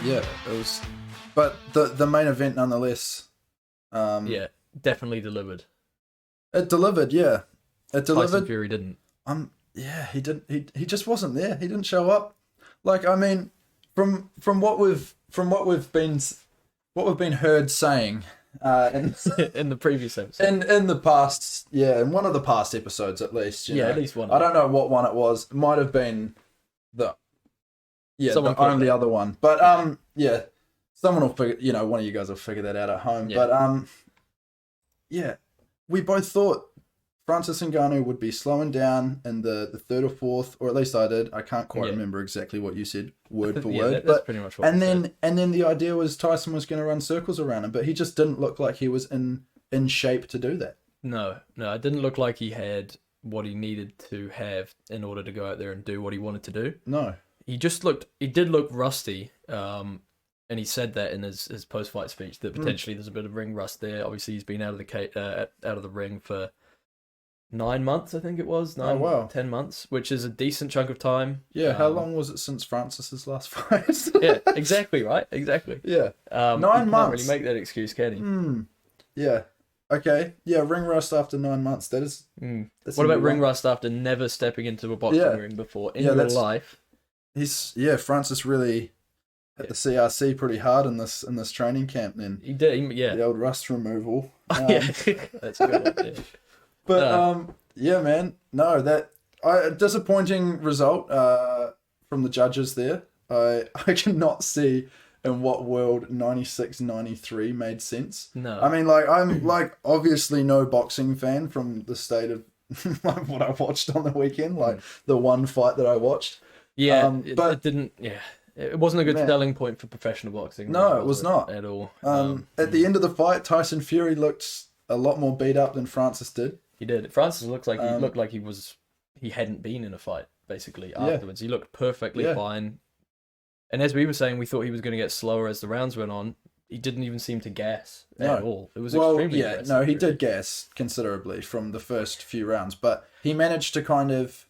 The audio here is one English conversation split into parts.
yeah, it was. But the main event, nonetheless. Yeah, definitely delivered. It delivered. Yeah, it delivered. Tyson Fury didn't. Yeah, he didn't. He just wasn't there. He didn't show up. Like, I mean, from what we've been heard saying, in In the previous episode. in the past, yeah, in one of the past episodes at least. You know, at least one. I don't know what one it was. It might have been the Someone the only other one. But yeah, someone will figure. You know, one of you guys will figure that out at home. Yeah. But yeah, we both thought Francis Ngannou would be slowing down in the third or fourth, or at least I did. I can't quite remember exactly what you said word for word. That's pretty much what. And then the idea was Tyson was going to run circles around him, but he just didn't look like he was in shape to do that. No, it didn't look like he had what he needed to have in order to go out there and do what he wanted to do. No, he did look rusty. And he said that in his post-fight speech that potentially there's a bit of ring rust there. Obviously, he's been out of the ring for 9 months, I think it was. 10 months, which is a decent chunk of time. Yeah, how long was it since Francis's last fight? Yeah, exactly, right? Exactly. Yeah. 9 months. Can't really make that excuse, can he? Yeah. Okay. Yeah, ring rust after 9 months. That is... What about ring rust after never stepping into a boxing ring before in your life? Francis really... hit the CRC pretty hard in this training camp. Then he did, the old rust removal. Yeah, that's a good idea. But yeah, man, no, disappointing result from the judges there. I cannot see in what world 96-93 made sense. No, I mean, like, I'm like obviously no boxing fan from the state of like what I watched on the weekend, like the one fight that I watched. Yeah, but it didn't. Yeah. It wasn't a good selling point for professional boxing. No, it was not. At all. At the end of the fight, Tyson Fury looked a lot more beat up than Francis did. He did. Francis looked like he hadn't been in a fight, basically, afterwards. He looked perfectly fine. And as we were saying, we thought he was going to get slower as the rounds went on. He didn't even seem to gas at all. It was extremely aggressive. No, he did gas considerably from the first few rounds, but he managed to kind of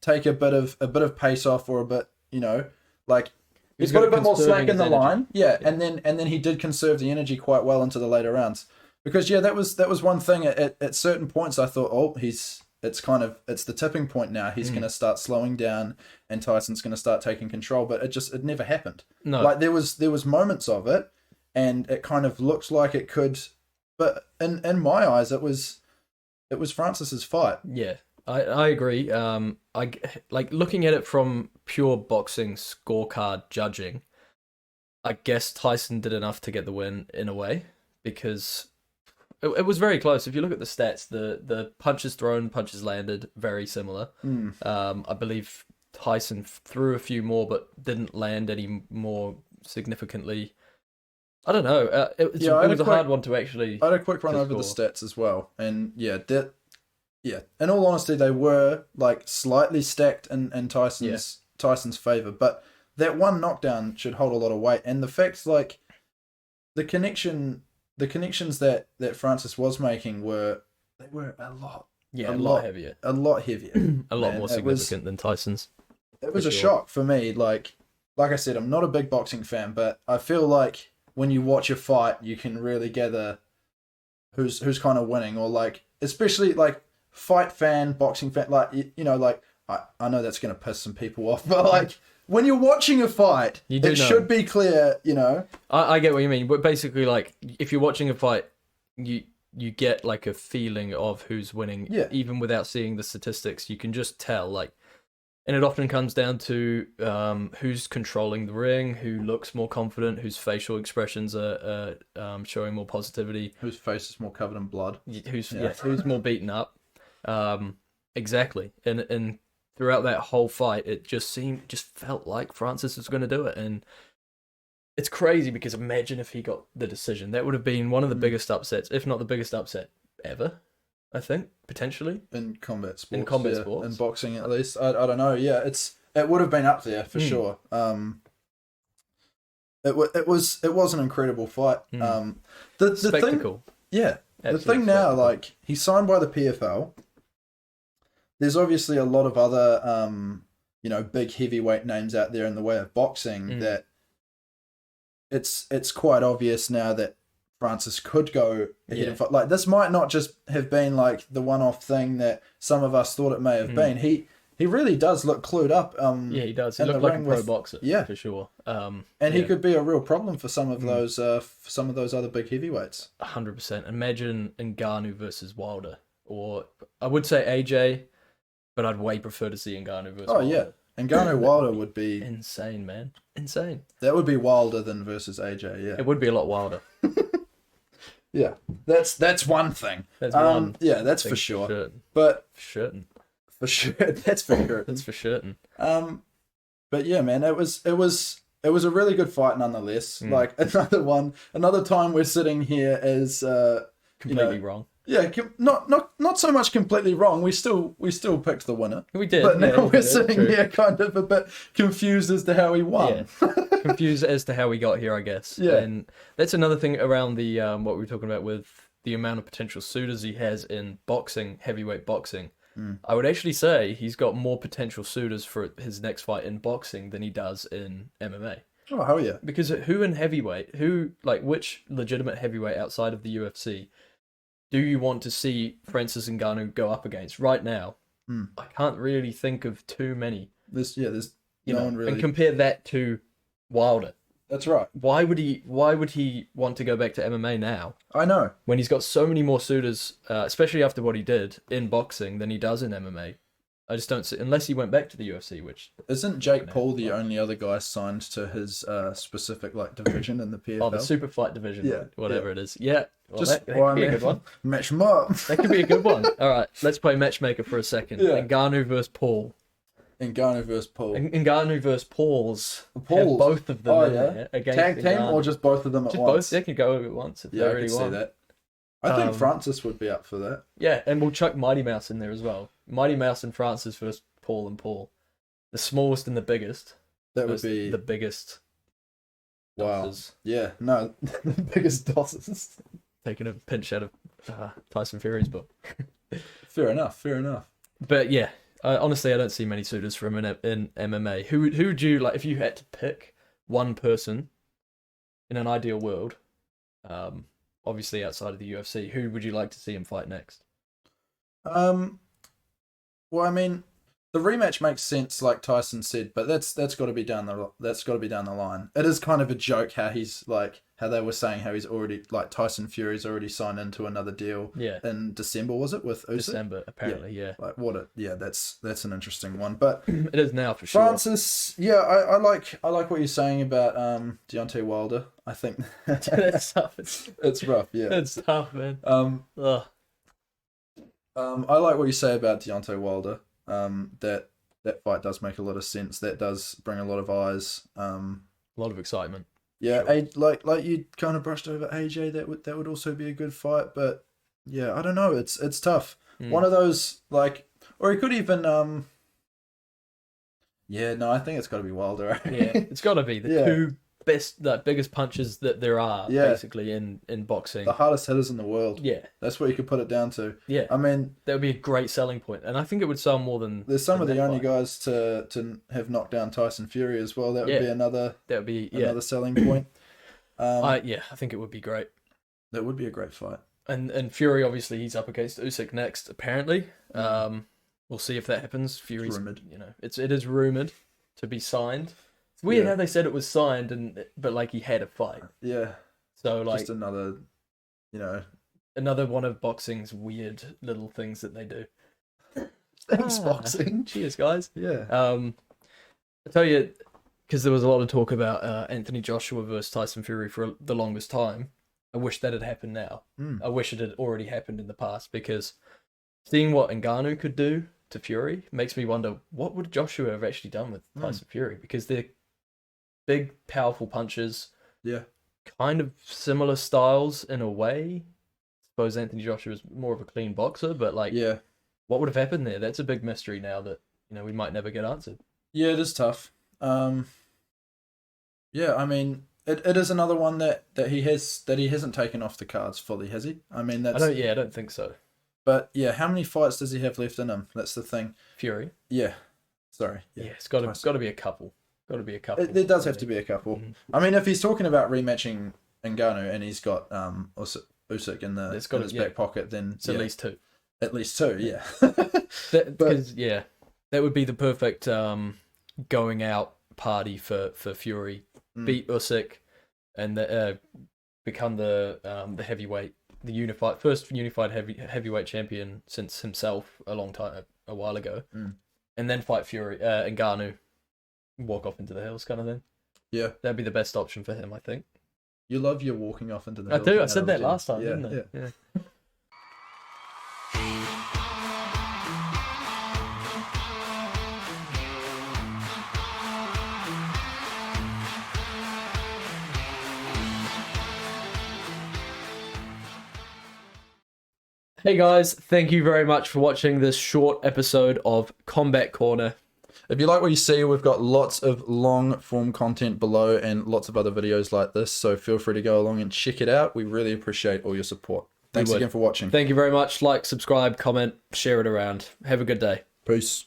take a bit of pace off, or a bit, you know, like he's got a bit more slack in the line. Yeah, and then he did conserve the energy quite well into the later rounds. Because that was one thing at certain points I thought, it's the tipping point now. He's going to start slowing down and Tyson's going to start taking control, but it never happened. No. Like there was moments of it and it kind of looked like it could, but in my eyes it was Francis's fight. Yeah. I agree. I like looking at it from pure boxing scorecard judging. I guess Tyson did enough to get the win in a way, because it was very close. If you look at the stats, the punches thrown, punches landed, very similar. I believe Tyson threw a few more, but didn't land any more significantly. I don't know. It was a hard one to actually. I had a quick run over the stats as well, and in all honesty, they were like slightly stacked in Tyson's favor, but that one knockdown should hold a lot of weight. And the fact, like, the connections that Francis was making were a lot heavier, a lot more significant than Tyson's. It was a shock for me. Like I said, I'm not a big boxing fan, but I feel like when you watch a fight, you can really gather who's kind of winning, or like, especially like fight fan, boxing fan, like, you know, like, I know that's going to piss some people off, but like when you're watching a fight, it should be clear, you know. I get what you mean, but basically, like, if you're watching a fight, you get like a feeling of who's winning, even without seeing the statistics. You can just tell, like, and it often comes down to who's controlling the ring, who looks more confident, whose facial expressions are showing more positivity, whose face is more covered in blood, who's more beaten up. Exactly, and throughout that whole fight, it just felt like Francis was going to do it, and it's crazy because imagine if he got the decision. That would have been one of the biggest upsets, if not the biggest upset ever. I think potentially in combat sports, in boxing at least. I don't know. Yeah, it would have been up there for sure. It was an incredible fight. The spectacle. Thing, the thing now, like, he's signed by the PFL. There's obviously a lot of other, big heavyweight names out there in the way of boxing that it's quite obvious now that Francis could go ahead and fight. Like, this might not just have been like the one-off thing that some of us thought it may have been. He really does look clued up. Yeah, he does. He looked like a pro boxer. Yeah, for sure. And he could be a real problem for some of those other big heavyweights. 100%. Imagine Ngannou versus Wilder, or I would say AJ, but I'd way prefer to see Ngannou versus. Wilder. Yeah. Ngannou Wilder would be insane, man. Insane. That would be wilder than versus AJ. Yeah, it would be a lot wilder. Yeah, that's one thing. That's one. Yeah, that's for sure. Certain. But for sure, that's for sure. That's for certain. But yeah, man, it was a really good fight nonetheless. Like another time we're sitting here as completely wrong. Yeah, not so much completely wrong. We still picked the winner. We did, but now we're sitting here kind of a bit confused as to how he won. Yeah. Confused as to how we got here, I guess. Yeah, and that's another thing around the what we were talking about with the amount of potential suitors he has in boxing, heavyweight boxing. I would actually say he's got more potential suitors for his next fight in boxing than he does in MMA. Oh, hell yeah! Because which legitimate heavyweight outside of the UFC do you want to see Francis Ngannou go up against right now? I can't really think of too many. There's no one really. And compare that to Wilder. That's right. Why would he want to go back to MMA now? I know. When he's got so many more suitors, especially after what he did in boxing, than he does in MMA. I just don't see, unless he went back to the UFC, which... Isn't Jake Paul the only other guy signed to his specific division in the PFL? Oh, the super fight division, whatever it is. Yeah, well, that could be a good one. Match them up. That could be a good one. All right, let's play matchmaker for a second. Yeah. Ngannou versus Paul. Ngannou versus Paul. Ngannou versus Pauls. Have both of them in there against tag team, or just both of them at once? Both. They can go at once if they really want. I can see that. I think Francis would be up for that. Yeah, and we'll chuck Mighty Mouse in there as well. Mighty Mouse and Francis versus Paul and Paul. The smallest and the biggest. That would be the biggest. Wow. Dosses. Yeah, no, the biggest dosses. Taking a pinch out of Tyson Fury's book. Fair enough. But yeah, honestly, I don't see many suitors for him in MMA. Who would you like if you had to pick one person in an ideal world? Obviously outside of the UFC, who would you like to see him fight next? Well, I mean, the rematch makes sense, like Tyson said, but that's got to be down the line. It is kind of a joke how they were saying how he's already Tyson Fury's already signed into another deal. Yeah. In December, was it with Usyk? December, apparently, yeah. That's an interesting one, but it is now for sure. Francis, yeah, I like what you're saying about Deontay Wilder. I think that's tough. It's rough, yeah. It's tough, man. I like what you say about Deontay Wilder. That fight does make a lot of sense. That does bring a lot of eyes. A lot of excitement. Yeah, sure. Like you kind of brushed over AJ. That would also be a good fight, but yeah, I don't know. It's tough. One of those or he could even Yeah, no, I think it's got to be Wilder. Yeah, it's got to be the two biggest punches that there are, basically in boxing. The hardest hitters in the world. Yeah, that's what you could put it down to. Yeah, I mean that would be a great selling point, and I think it would sell more than. There's some of the only guys to have knocked down Tyson Fury as well. That would be another. That would be another selling point. I think it would be great. That would be a great fight. And Fury, obviously, he's up against Usyk next. Apparently, we'll see if that happens. Fury's rumored. It is rumored to be signed. It's weird how they said it was signed, but he had a fight. Yeah. So just another, another one of boxing's weird little things that they do. Thanks, boxing. Cheers, guys. Yeah. I tell you, because there was a lot of talk about Anthony Joshua versus Tyson Fury for the longest time. I wish that had happened now. I wish it had already happened in the past, because seeing what Ngannou could do to Fury makes me wonder what would Joshua have actually done with Tyson Fury, because they're big, powerful punches. Yeah. Kind of similar styles in a way. I suppose Anthony Joshua is more of a clean boxer, but what would have happened there? That's a big mystery now that we might never get answered. Yeah, it is tough. Yeah, I mean, it is another one that he hasn't taken off the cards fully, has he? I mean, I don't think so. But yeah, how many fights does he have left in him? That's the thing. Fury. Yeah. Sorry. Yeah, it's got to be a couple. Got to be a couple. There does have to be a couple. I mean, if he's talking about rematching Ngannou and he's got Usyk in his back pocket, then it's at least two. At least two, yeah. Because that would be the perfect going out party for Fury. Beat Usyk and become the heavyweight, the first unified heavyweight champion since himself a while ago, and then fight Fury Ngannou, walk off into the hills kind of thing. Yeah, that'd be the best option for him, I think. You love your walking off into the hills. I do. I said that analogy. last time, didn't I? Yeah. Hey guys, thank you very much for watching this short episode of Combat Corner. If you like what you see, we've got lots of long form content below and lots of other videos like this, so feel free to go along and check it out. We really appreciate all your support. Thanks again for watching. Thank you very much. Like, subscribe, comment, share it around. Have a good day. Peace.